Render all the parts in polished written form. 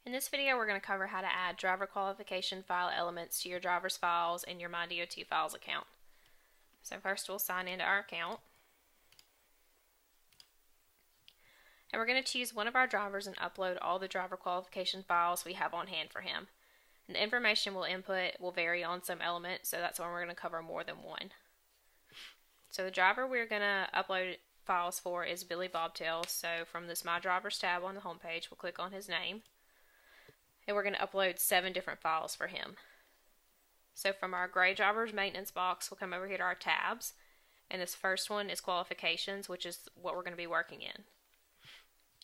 In this video, we're going to cover how to add driver qualification file elements to your driver's files in your MyDOTFiles account. So first we'll sign into our account. And we're going to choose one of our drivers and upload all the driver qualification files we have on hand for him. And the information we'll input will vary on some element, so that's why we're going to cover more than one. So the driver we're going to upload files for is Billy Bobtail. So from this My Drivers tab on the home page, we'll click on his name. And we're going to upload 7 different files for him. So from our gray drivers maintenance box, we'll come over here to our tabs. And this first one is qualifications, which is what we're going to be working in.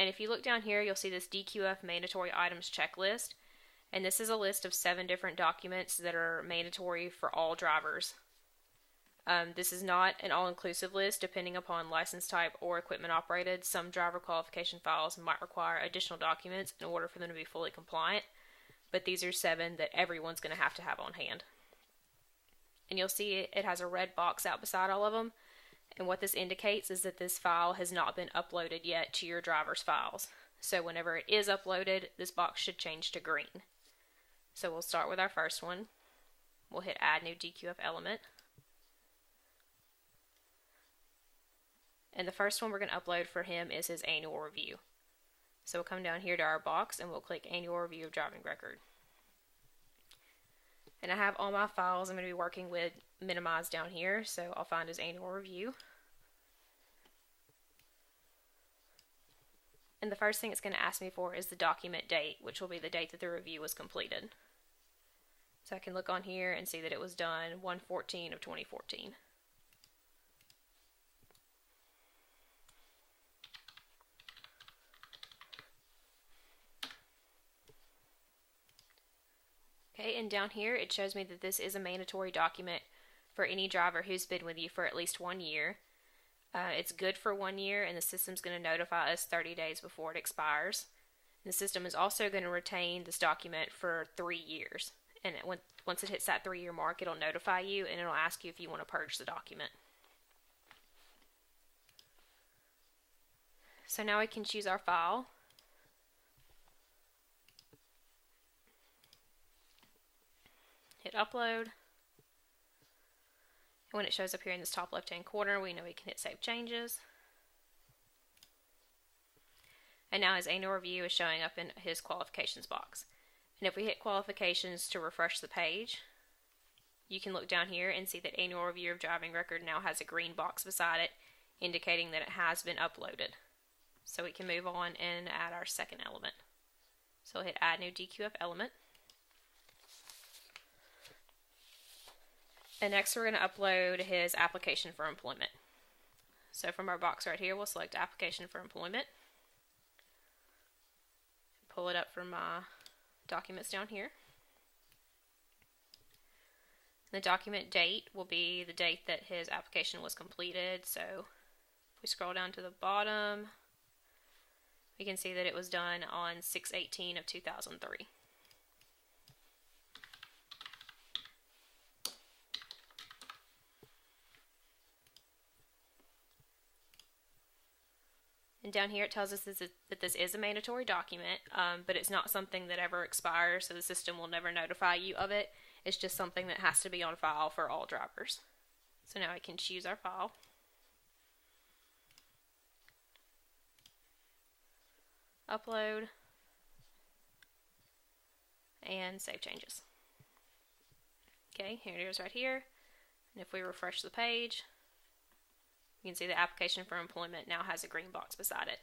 And if you look down here, you'll see this DQF mandatory items checklist. And this is a list of 7 different documents that are mandatory for all drivers. This is not an all-inclusive list. Depending upon license type or equipment operated, some driver qualification files might require additional documents in order for them to be fully compliant, but these are 7 that everyone's going to have on hand. And you'll see it has a red box out beside all of them, and what this indicates is that this file has not been uploaded yet to your driver's files. So whenever it is uploaded, this box should change to green. So we'll start with our first one. We'll hit Add New DQF Element. And the first one we're going to upload for him is his annual review. So we'll come down here to our box and we'll click Annual Review of Driving Record. And I have all my files I'm going to be working with minimized down here, so I'll find his annual review. And the first thing it's going to ask me for is the document date, which will be the date that the review was completed. So I can look on here and see that it was done 1/14 of 2014. Okay, and down here it shows me that this is a mandatory document for any driver who's been with you for at least 1 year. It's good for 1 year, and the system's going to notify us 30 days before it expires. The system is also going to retain this document for 3 years, and once it hits that 3-year mark, it'll notify you and it'll ask you if you want to purge the document. So now we can choose our file. Hit upload. And when it shows up here in this top left hand corner, we know we can hit save changes. And now his annual review is showing up in his qualifications box. And if we hit qualifications to refresh the page, you can look down here and see that annual review of driving record now has a green box beside it indicating that it has been uploaded. So we can move on and add our second element. So we'll hit add new DQF element. And next we're going to upload his application for employment. So from our box right here, we'll select application for employment. Pull it up from my documents down here. The document date will be the date that his application was completed. So if we scroll down to the bottom, we can see that it was done on 6/18 of 2003. And down here it tells us that this is a mandatory document, but it's not something that ever expires, so the system will never notify you of it. It's just something that has to be on file for all drivers. So now we can choose our file. Upload. And save changes. Okay, here it is right here. And if we refresh the page, you can see the application for employment now has a green box beside it.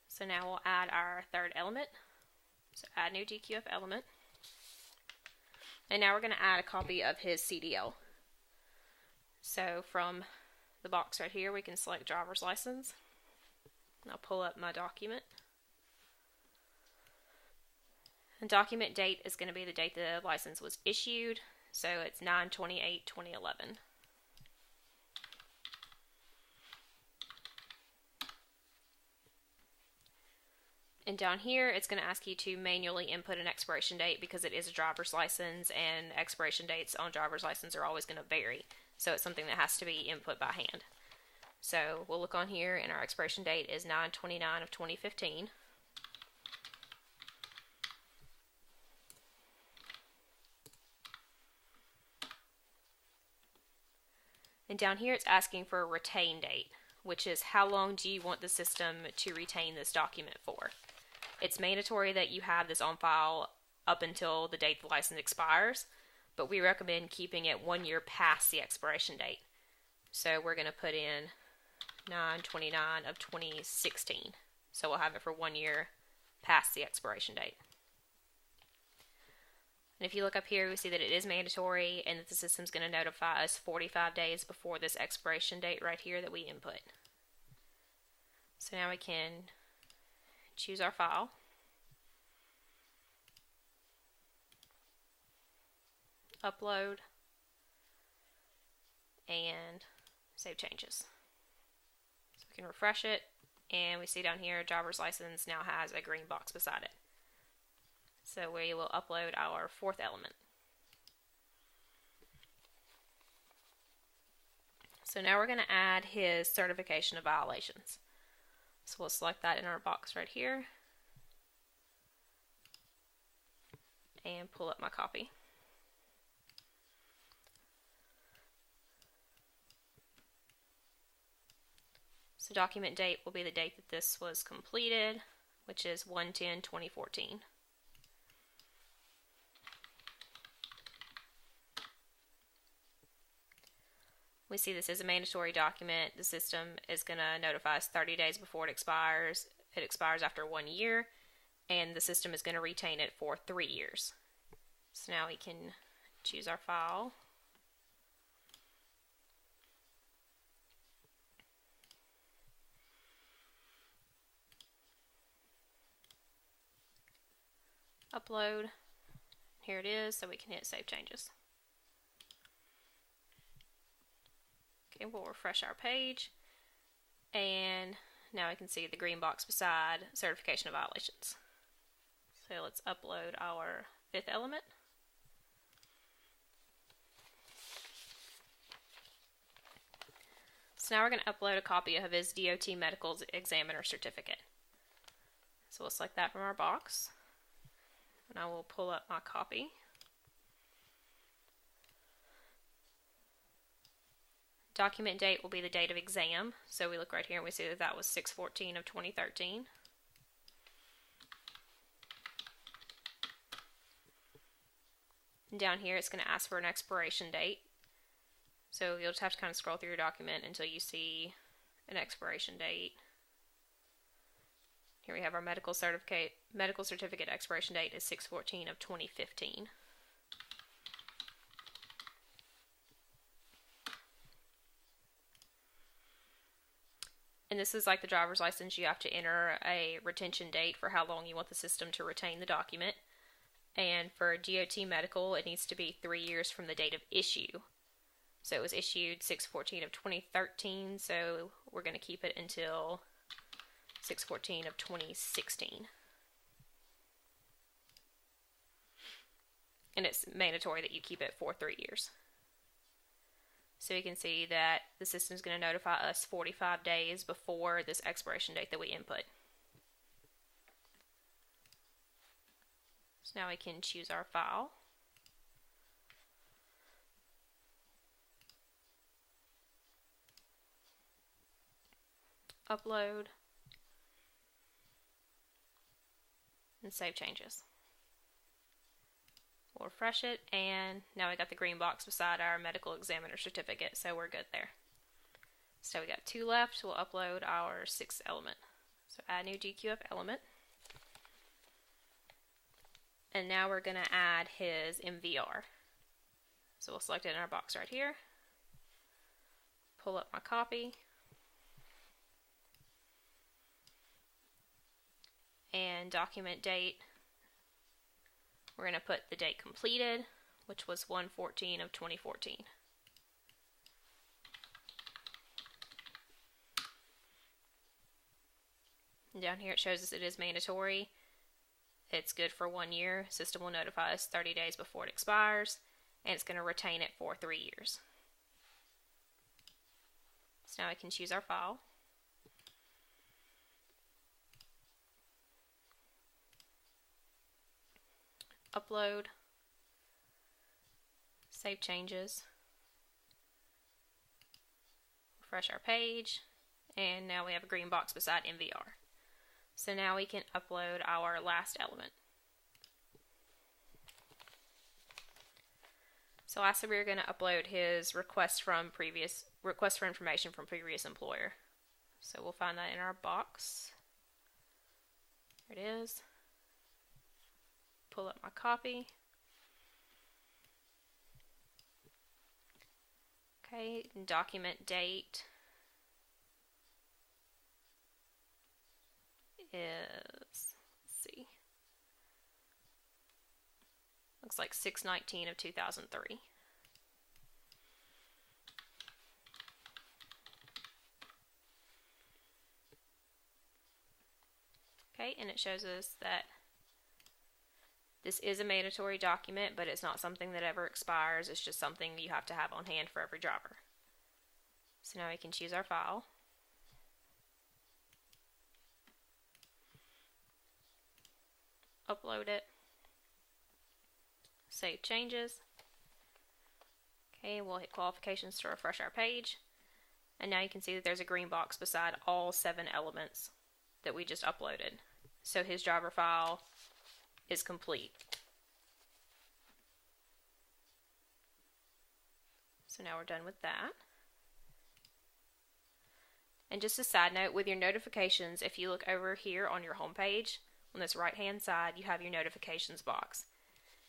So now we'll add our third element. So add new DQF element. And now we're going to add a copy of his CDL. So from the box right here, we can select driver's license. I'll pull up my document. And document date is going to be the date the license was issued. So it's 9/28/2011. And down here, it's going to ask you to manually input an expiration date because it is a driver's license, and expiration dates on driver's license are always going to vary. So it's something that has to be input by hand. So we'll look on here, and our expiration date is 9/29 of 2015. And down here it's asking for a retain date, which is how long do you want the system to retain this document for. It's mandatory that you have this on file up until the date the license expires, but we recommend keeping it 1 year past the expiration date. So we're going to put in 9/29 of 2016. So we'll have it for 1 year past the expiration date. And if you look up here, we see that it is mandatory and that the system's going to notify us 45 days before this expiration date right here that we input. So now we can choose our file. Upload and save changes. So we can refresh it and we see down here driver's license now has a green box beside it. So we will upload our fourth element. So now we're going to add his certification of violations. So we'll select that in our box right here and pull up my copy. So document date will be the date that this was completed, which is 1/10/2014. We see this is a mandatory document. The system is going to notify us 30 days before it expires. It expires after 1 year, and the system is going to retain it for 3 years. So now we can choose our file. Upload. Here it is, so we can hit save changes. Okay, we'll refresh our page, and now we can see the green box beside certification of violations. So let's upload our fifth element. So now we're going to upload a copy of his DOT Medical Examiner certificate. So we'll select that from our box, and I will pull up my copy. Document date will be the date of exam. So we look right here and we see that that was 6/14 of 2013. And down here it's going to ask for an expiration date. So you'll just have to kind of scroll through your document until you see an expiration date. Here we have our medical certificate expiration date is 6/14 of 2015. And this is like the driver's license. You have to enter a retention date for how long you want the system to retain the document. And for DOT Medical, it needs to be 3 years from the date of issue. So it was issued 6/14 of 2013, so we're going to keep it until 6/14 of 2016. And it's mandatory that you keep it for 3 years. So you can see that the system is going to notify us 45 days before this expiration date that we input. So now we can choose our file. Upload. And save changes. We'll refresh it, and now we got the green box beside our medical examiner certificate, so we're good there. So we got 2 left. We'll upload our 6th element. So add new DQF element. And now we're going to add his MVR. So we'll select it in our box right here. Pull up my copy. And document date. We're going to put the date completed, which was 1/14 of 2014. And down here it shows us it is mandatory. It's good for 1 year. System will notify us 30 days before it expires, and it's going to retain it for 3 years. So now I can choose our file. Upload, save changes, refresh our page, and now we have a green box beside MVR. So now we can upload our last element. So lastly, we're going to upload his request for information from previous employer. So we'll find that in our box. There it is. Pull up my copy. Okay, document date is, let's see, looks like 6/19 of 2003. Okay, and it shows us that this is a mandatory document, but it's not something that ever expires. It's just something you have to have on hand for every driver. So now we can choose our file. Upload it. Save changes. Okay, we'll hit qualifications to refresh our page. And now you can see that there's a green box beside all 7 elements that we just uploaded. So his driver file is complete. So now we're done with that. And just a side note, with your notifications, if you look over here on your home page, on this right hand side, you have your notifications box.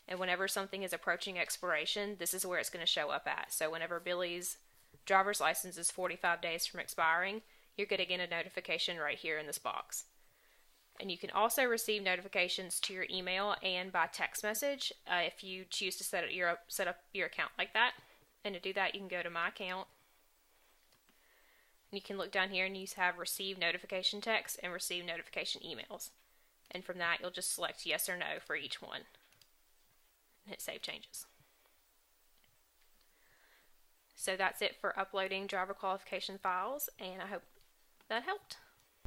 And whenever something is approaching expiration, this is where it's going to show up at. So whenever Billy's driver's license is 45 days from expiring, you're going to get a notification right here in this box. And you can also receive notifications to your email and by text message if you choose to set up your account like that. And to do that, you can go to My Account. And you can look down here and you have Receive Notification Text and Receive Notification Emails. And from that, you'll just select yes or no for each one. And hit Save Changes. So that's it for uploading driver qualification files, and I hope that helped.